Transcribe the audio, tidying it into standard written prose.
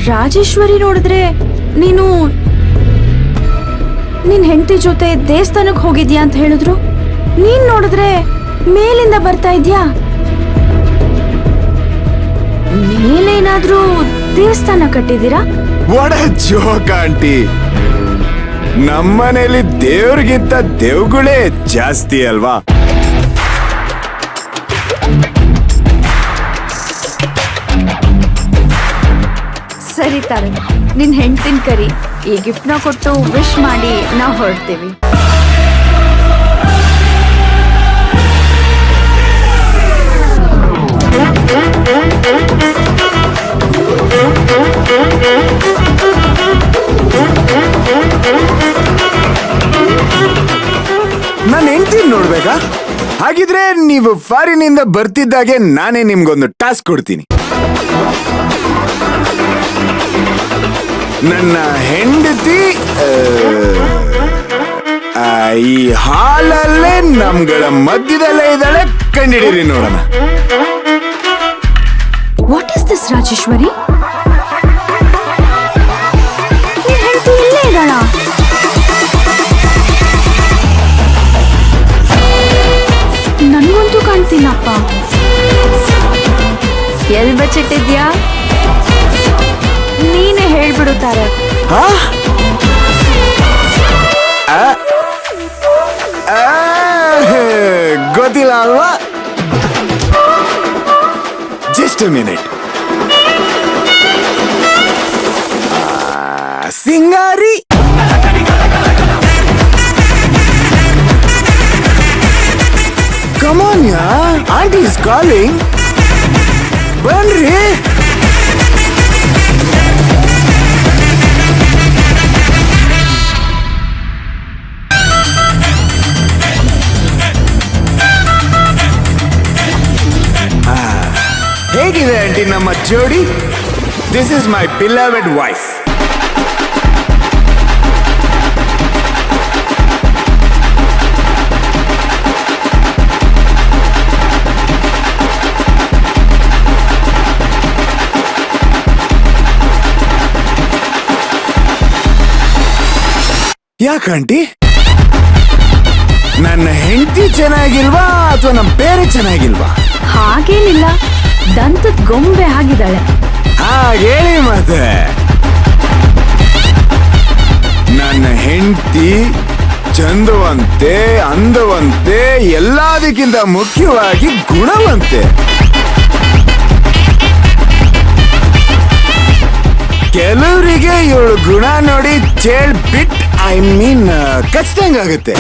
ರಾಜೇಶ್ವರಿ ನೋಡಿದ್ರೆ ನೀನು ನಿನ್ ಹೆಂಡತಿ ಜೊತೆ ದೇವಸ್ಥಾನಕ್ಕೆ ಹೋಗಿದ್ಯಾ ಅಂತ ಹೇಳಿದ್ರು. ನೀನ್ ನೋಡಿದ್ರೆ ಮೇಲಿಂದ ಬರ್ತಾ ಇದ್ಯಾ. ಮೇಲೇನಾದ್ರೂ ದೇವಸ್ಥಾನ ಕಟ್ಟಿದೀರಾ? What a joke aunty. ನಮ್ಮನೇಲಿ ದೇವ್ರಿಗಿಂತ ದೇವ್ಗಳೇ ಜಾಸ್ತಿ ಅಲ್ವಾ? ಸರಿ ತಾರೆ, ನಿನ್ ಹೆಂಡ್ತಿನ್ ಕರಿ, ಈ ಗಿಫ್ಟ್ ನ ಕೊಟ್ಟು ವಿಶ್ ಮಾಡಿ ನಾವು ಹೊರಡ್ತೀವಿ. ನಾನು ಹೆಂಡ್ತಿ ನೋಡ್ಬೇಕಾ? ಹಾಗಿದ್ರೆ ನೀವು ಫಾರಿನಿಂದ ಬರ್ತಿದ್ದಾಗೆ ನಾನೇ ನಿಮ್ಗೊಂದು ಟಾಸ್ಕ್ ಕೊಡ್ತೀನಿ. ನನ್ನ ಹೆಂಡತಿ ಈ ಹಾಲಲ್ಲೇ ನಮ್ಗಳ ಮಧ್ಯದಲ್ಲೇ ಇದ್ದಾಳೆ, ಕಂಡಿಡೀರಿ ನೋಡೋಣ. What is this Rajeshwari? ನಿನ್ ಹೆಂಡತಿ ಇಲ್ಲೇ ಇದ್ದಾಳ? ನನ್ಗಂತೂ ಕಾಣ್ತೀನಪ್ಪ. ಎಲ್ ಬಚ್ಚಿಟ್ಟಿದ್ಯಾ? ನೀನೇ ಹೇಳ್ಬಿಡುತ್ತಾರೆ. ಗೊತ್ತಿಲ್ಲ ಅಲ್ವಾ? Just a minute. ಸಿಂಗಾರಿ, come on yaar, auntie is calling. ಬನ್ರಿ. ಹೇಗಿದೆ ಆಂಟಿ ನಮ್ಮ ಜೋಡಿ? This is my beloved wife. ಯಾಕಂಟಿ? ನನ್ನ ಹೆಂಡತಿ ಚೆನ್ನಾಗಿಲ್ವಾ ಅಥವಾ ನಮ್ಮ ಬೇರೆ ಚೆನ್ನಾಗಿಲ್ವಾ? ಹಾಗೇನಿಲ್ಲ, ದಂತದ ಗೊಂಬೆ ಆಗಿದ್ದಾಳೆ. ಹಾಗೇಳಿ ಮತ್ತೆ. ನನ್ನ ಹೆಂಡತಿ ಚಂದವಂತೆ, ಅಂದವಂತೆ, ಎಲ್ಲದಕ್ಕಿಂತ ಮುಖ್ಯವಾಗಿ ಗುಣವಂತೆ. ಕೆಲವರಿಗೆ ಇವಳು ಗುಣ ನೋಡಿ ಚೇಳ್ ಬಿಟ್ ಐ ಮೀನ್ ಕಚ್ದಂಗಾಗುತ್ತೆ.